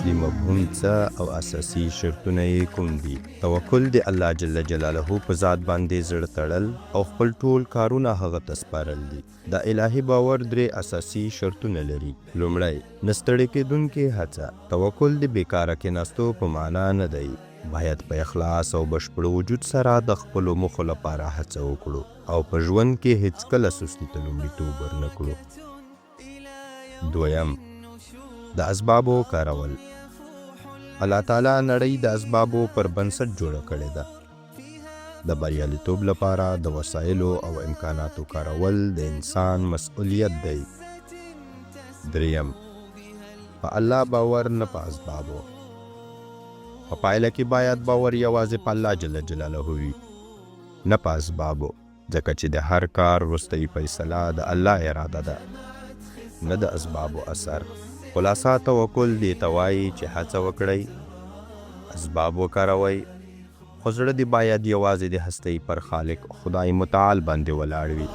اصلي مفهوم څه او اساسي شرطونه یې کوم دي؟ توکل د الله جل جلاله په ذات باندې زړه تړل او خپل ټول کارونه هغه ته سپارل دي. د الهي باور درې اساسي شرطونه لري. لومړی، نستړی کېدونکې هڅه. توکل د بیکاره کېناستو په معنا نه دی. باید په اخلاص او بشپړ وجود سره د خپلو موخو لپاره هڅه وکړو او په ژوند کې هیڅکله سستي ته لومړیتوب ورنه کړو. دویم، د اسبابو کارول. الله تعالی نړۍ د اسبابو پر بنسټ جوړه کړې ده. د بریالیتوب لپاره د وسایلو او امکاناتو کارول د انسان مسؤلیت دی. دریم، په الله باور نه په اسبابو. په پایله کې باید باور یوازې په الله جل جلاله وي، نه په اسبابو، ځکه چې د هر کار وروستۍ فیصله د الله اراده ده، نه د اسبابو اثر. خلاصه توکل دې ته وایي چې هڅه وکړئ، اسباب وکاروئ، خو زړه دې باید یوازې د هستۍ پر خالق خدای متعال باندې ولاړ وي.